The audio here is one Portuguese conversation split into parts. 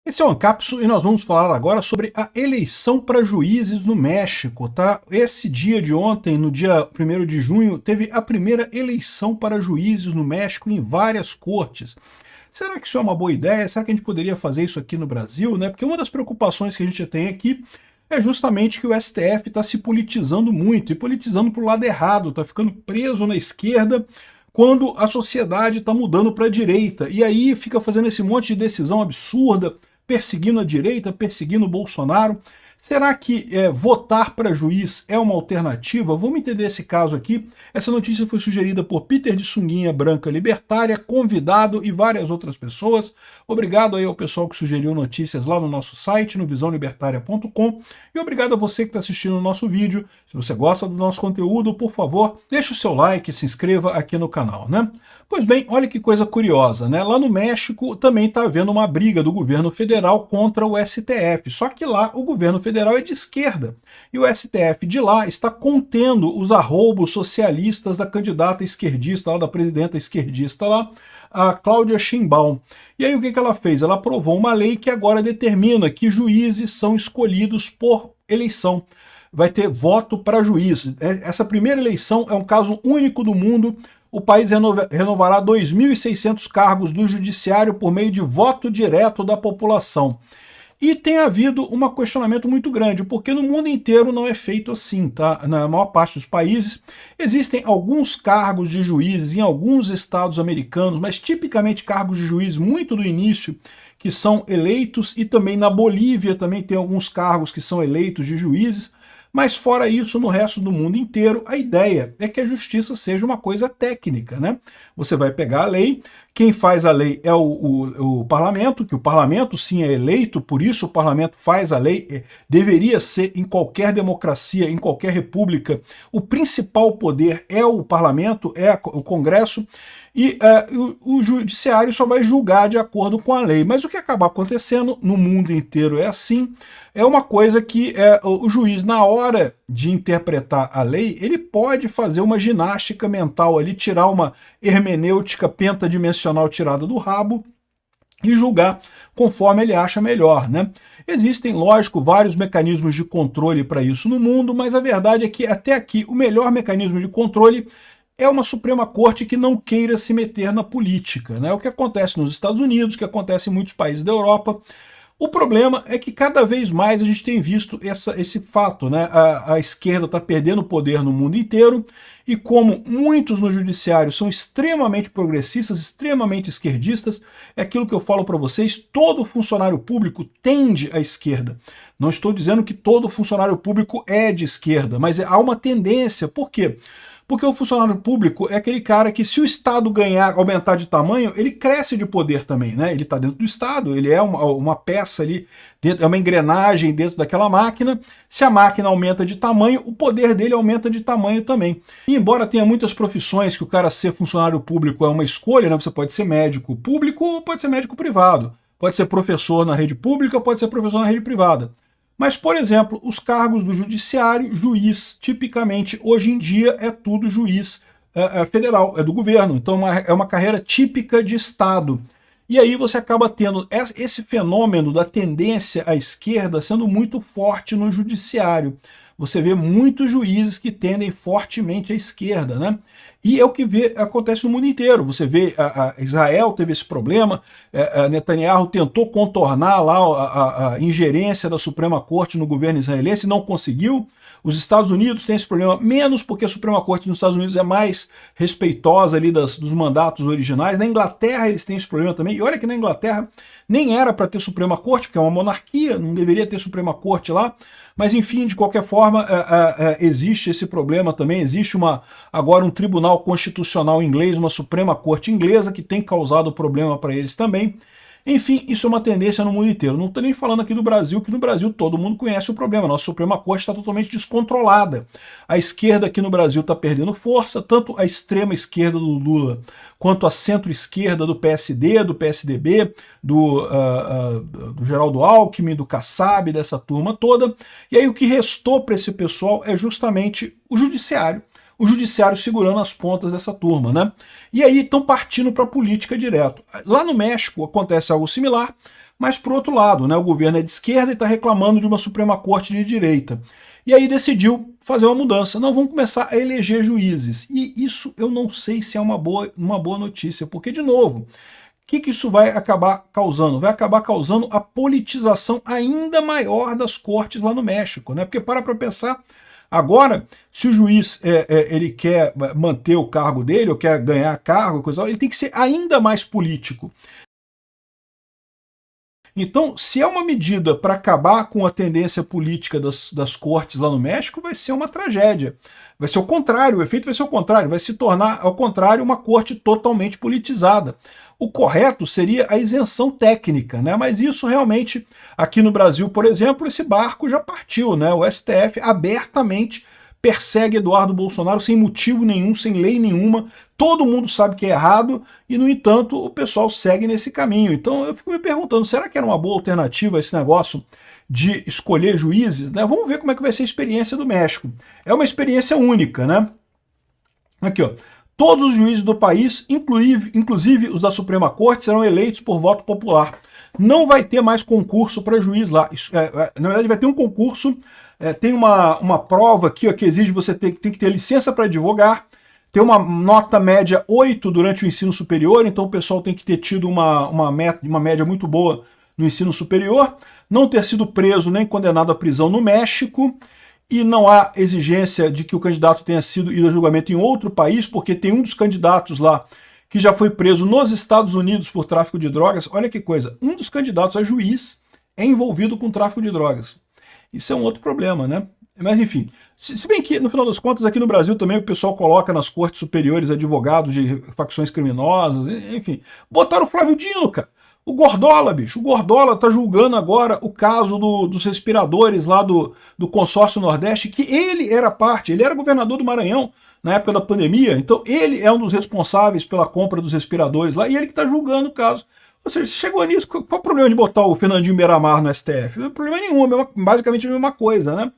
Esse é o Ancapsu e nós vamos falar agora sobre a eleição para juízes no México, tá? Esse dia de ontem, no dia 1º de junho, teve a primeira eleição para juízes no México em várias cortes. Será que isso é uma boa ideia? Será que a gente poderia fazer isso aqui no Brasil, né? Porque uma das preocupações que a gente tem aqui é justamente que o STF está se politizando muito, e politizando para o lado errado, está ficando preso na esquerda, quando a sociedade está mudando para a direita. E aí fica fazendo esse monte de decisão absurda, perseguindo a direita, perseguindo o Bolsonaro. Será que votar para juiz é uma alternativa? Vamos entender esse caso aqui. Essa notícia foi sugerida por Peter de Sunguinha Branca Libertária, convidado e várias outras pessoas. Obrigado aí ao pessoal que sugeriu notícias lá no nosso site, no visãolibertaria.com. E obrigado a você que está assistindo o nosso vídeo. Se você gosta do nosso conteúdo, por favor, deixe o seu like e se inscreva aqui no canal, né? Pois bem, olha que coisa curiosa, né? Lá no México também está havendo uma briga do governo federal contra o STF, só que lá o governo federal é de esquerda, e o STF de lá está contendo os arroubos socialistas da candidata esquerdista, lá, da presidenta esquerdista lá, a Cláudia Sheinbaum. E aí o que ela fez? Ela aprovou uma lei que agora determina que juízes são escolhidos por eleição. Vai ter voto para juiz. Essa primeira eleição é um caso único do mundo. O país renovará 2.600 cargos do judiciário por meio de voto direto da população. E tem havido um questionamento muito grande, porque no mundo inteiro não é feito assim, tá? Na maior parte dos países existem alguns cargos de juízes em alguns estados americanos, mas tipicamente cargos de juiz muito do início, que são eleitos, e também na Bolívia também tem alguns cargos que são eleitos de juízes. Mas fora isso, no resto do mundo inteiro, a ideia é que a justiça seja uma coisa técnica, né? Você vai pegar a lei, quem faz a lei é o parlamento, que o parlamento sim é eleito, por isso o parlamento faz a lei, deveria ser em qualquer democracia, em qualquer república, o principal poder é o parlamento, é o Congresso, e o judiciário só vai julgar de acordo com a lei. Mas o que acaba acontecendo no mundo inteiro é assim, é uma coisa que o juiz, na hora de interpretar a lei, ele pode fazer uma ginástica mental ali, tirar uma hermenêutica pentadimensional tirada do rabo e julgar conforme ele acha melhor, né? Existem, lógico, vários mecanismos de controle para isso no mundo, mas a verdade é que até aqui o melhor mecanismo de controle é uma Suprema Corte que não queira se meter na política, né? O que acontece nos Estados Unidos, o que acontece em muitos países da Europa. O problema é que cada vez mais a gente tem visto esse fato, né? A esquerda está perdendo poder no mundo inteiro, e como muitos no judiciário são extremamente progressistas, extremamente esquerdistas, é aquilo que eu falo para vocês, todo funcionário público tende à esquerda. Não estou dizendo que todo funcionário público é de esquerda, mas há uma tendência. Por quê? Porque o funcionário público é aquele cara que, se o Estado aumentar de tamanho, ele cresce de poder também, né? Ele está dentro do Estado, ele é uma peça ali, é uma engrenagem dentro daquela máquina. Se a máquina aumenta de tamanho, o poder dele aumenta de tamanho também. E embora tenha muitas profissões que o cara ser funcionário público é uma escolha, né? Você pode ser médico público ou pode ser médico privado. Pode ser professor na rede pública, pode ser professor na rede privada. Mas, por exemplo, os cargos do judiciário, juiz, tipicamente, hoje em dia, é tudo juiz federal, é do governo. Então é uma carreira típica de Estado. E aí você acaba tendo esse fenômeno da tendência à esquerda sendo muito forte no judiciário. Você vê muitos juízes que tendem fortemente à esquerda, né? E é o que acontece no mundo inteiro. Você vê, Israel teve esse problema, Netanyahu tentou contornar lá a ingerência da Suprema Corte no governo israelense, não conseguiu. Os Estados Unidos têm esse problema, menos porque a Suprema Corte nos Estados Unidos é mais respeitosa ali dos mandatos originais. Na Inglaterra eles têm esse problema também, e olha que na Inglaterra nem era para ter Suprema Corte, porque é uma monarquia, não deveria ter Suprema Corte lá, mas enfim, de qualquer forma, existe esse problema também, existe agora um tribunal constitucional inglês, uma Suprema Corte inglesa, que tem causado problema para eles também. Enfim, isso é uma tendência no mundo inteiro. Não estou nem falando aqui do Brasil, que no Brasil todo mundo conhece o problema. A nossa Suprema Corte está totalmente descontrolada. A esquerda aqui no Brasil está perdendo força, tanto a extrema esquerda do Lula, quanto a centro-esquerda do PSD, do PSDB, do Geraldo Alckmin, do Kassab, dessa turma toda. E aí o que restou para esse pessoal é justamente o judiciário segurando as pontas dessa turma, né? E aí estão partindo para a política direto. Lá no México acontece algo similar, mas por outro lado, né, o governo é de esquerda e está reclamando de uma Suprema Corte de direita. E aí decidiu fazer uma mudança. Não, vamos começar a eleger juízes. E isso eu não sei se é uma boa notícia, porque, de novo, o que isso vai acabar causando? Vai acabar causando a politização ainda maior das cortes lá no México, né? Porque para pensar, agora, se o juiz ele quer manter o cargo dele, ou quer ganhar cargo, ele tem que ser ainda mais político. Então, se é uma medida para acabar com a tendência política das cortes lá no México, vai ser uma tragédia. Vai ser o contrário, o efeito vai ser o contrário, vai se tornar, ao contrário, uma corte totalmente politizada. O correto seria a isenção técnica, né? Mas isso realmente, aqui no Brasil, por exemplo, esse barco já partiu, né? O STF abertamente persegue Eduardo Bolsonaro sem motivo nenhum, sem lei nenhuma, todo mundo sabe que é errado e, no entanto, o pessoal segue nesse caminho. Então eu fico me perguntando, será que era uma boa alternativa esse negócio de escolher juízes? Né? Vamos ver como é que vai ser a experiência do México. É uma experiência única, né? Aqui, ó. Todos os juízes do país, inclusive os da Suprema Corte, serão eleitos por voto popular. Não vai ter mais concurso para juiz lá. Na verdade, vai ter um concurso. Tem uma prova aqui, ó, que exige você tem que ter licença para advogar, ter uma nota média 8 durante o ensino superior, então o pessoal tem que ter tido uma média muito boa no ensino superior, não ter sido preso nem condenado à prisão no México, e não há exigência de que o candidato tenha sido ido a julgamento em outro país, porque tem um dos candidatos lá que já foi preso nos Estados Unidos por tráfico de drogas. Olha que coisa, um dos candidatos a juiz é envolvido com tráfico de drogas. Isso é um outro problema, né? Mas enfim, se bem que, no final das contas, aqui no Brasil também o pessoal coloca nas cortes superiores advogados de facções criminosas, enfim. Botaram o Flávio Dino, cara. O Gordola, bicho. O Gordola tá julgando agora o caso dos respiradores lá do Consórcio Nordeste, que ele era parte, ele era governador do Maranhão na época da pandemia, então ele é um dos responsáveis pela compra dos respiradores lá, e ele que tá julgando o caso. Ou seja, chegou nisso, qual o problema de botar o Fernandinho Beiramar no STF? Não é problema nenhum, basicamente a mesma coisa, né?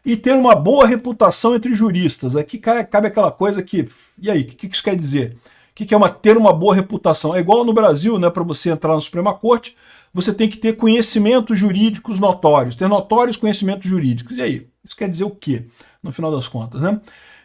E ter uma boa reputação entre juristas. Aqui cabe aquela coisa que, e aí, o que isso quer dizer? O que é ter uma boa reputação? É igual no Brasil, né? Para você entrar na Suprema Corte, você tem que ter conhecimentos jurídicos notórios, ter notórios conhecimentos jurídicos. E aí? Isso quer dizer o quê, no final das contas, né?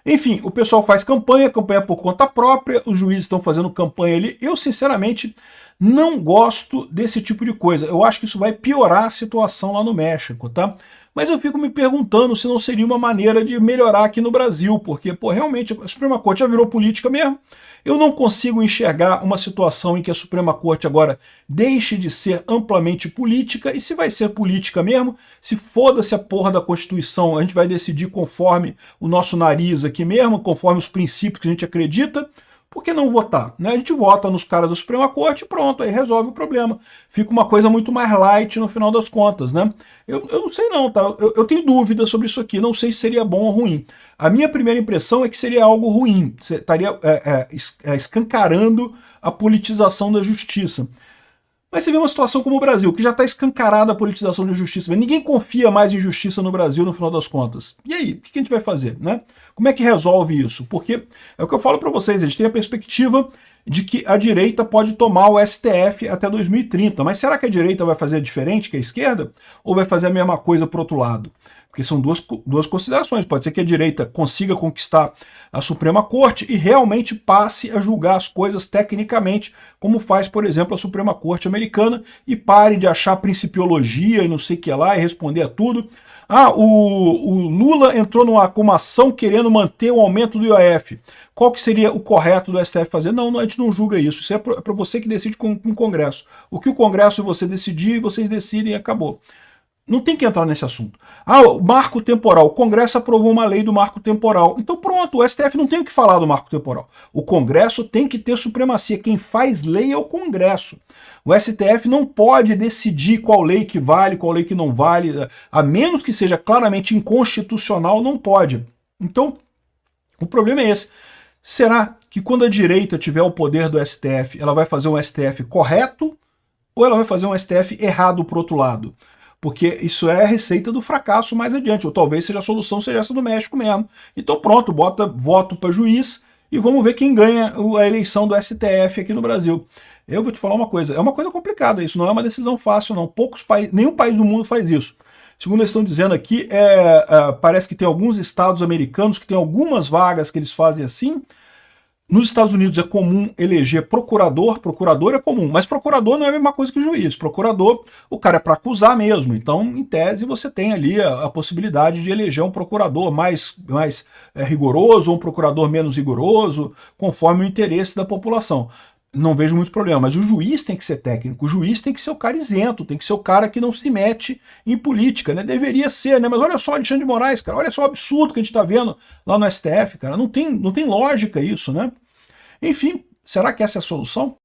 Enfim, o pessoal faz campanha por conta própria, os juízes estão fazendo campanha ali. Eu, sinceramente, não gosto desse tipo de coisa. Eu acho que isso vai piorar a situação lá no México, tá? Mas eu fico me perguntando se não seria uma maneira de melhorar aqui no Brasil, porque, pô, realmente a Suprema Corte já virou política mesmo. Eu não consigo enxergar uma situação em que a Suprema Corte agora deixe de ser amplamente política, e se vai ser política mesmo, se foda-se a porra da Constituição, a gente vai decidir conforme o nosso nariz aqui mesmo, conforme os princípios que a gente acredita. Por que não votar? Né? A gente vota nos caras da Suprema Corte e pronto, aí resolve o problema. Fica uma coisa muito mais light no final das contas, né? Eu não sei não, tá? Eu tenho dúvidas sobre isso aqui, não sei se seria bom ou ruim. A minha primeira impressão é que seria algo ruim, você estaria escancarando a politização da justiça. Mas você vê uma situação como o Brasil, que já está escancarada a politização da justiça. Ninguém confia mais em justiça no Brasil, no final das contas. E aí, o que a gente vai fazer, né? Como é que resolve isso? Porque é o que eu falo para vocês, a gente tem a perspectiva de que a direita pode tomar o STF até 2030. Mas será que a direita vai fazer diferente que a esquerda? Ou vai fazer a mesma coisa para o outro lado? Porque são duas considerações. Pode ser que a direita consiga conquistar a Suprema Corte e realmente passe a julgar as coisas tecnicamente, como faz, por exemplo, a Suprema Corte americana, e pare de achar principiologia e não sei o que lá e responder a tudo. Ah, o Lula entrou com uma ação querendo manter o aumento do IOF. Qual que seria o correto do STF fazer? Não, a gente não julga isso. Isso é para você que decide com o Congresso. O que o Congresso e você decidir, vocês decidem e acabou. Não tem que entrar nesse assunto. Ah, o marco temporal. O Congresso aprovou uma lei do marco temporal. Então pronto, o STF não tem o que falar do marco temporal. O Congresso tem que ter supremacia. Quem faz lei é o Congresso. O STF não pode decidir qual lei que vale, qual lei que não vale, a menos que seja claramente inconstitucional, não pode. Então, o problema é esse. Será que quando a direita tiver o poder do STF, ela vai fazer um STF correto ou ela vai fazer um STF errado pro outro lado? Porque isso é a receita do fracasso mais adiante, ou talvez seja a solução seja essa do México mesmo. Então pronto, bota voto para juiz e vamos ver quem ganha a eleição do STF aqui no Brasil. Eu vou te falar uma coisa, é uma coisa complicada isso, não é uma decisão fácil não, poucos países, nenhum país do mundo faz isso. Segundo eles estão dizendo aqui, parece que tem alguns estados americanos que tem algumas vagas que eles fazem assim. Nos Estados Unidos é comum eleger procurador, procurador é comum, mas procurador não é a mesma coisa que juiz. Procurador, o cara é para acusar mesmo, então, em tese, você tem ali a possibilidade de eleger um procurador mais rigoroso ou um procurador menos rigoroso, conforme o interesse da população. Não vejo muito problema, mas o juiz tem que ser técnico, o juiz tem que ser o cara isento, tem que ser o cara que não se mete em política, né? Deveria ser, né? Mas olha só, Alexandre de Moraes, cara, olha só o absurdo que a gente tá vendo lá no STF, cara, não tem lógica isso, né? Enfim, será que essa é a solução?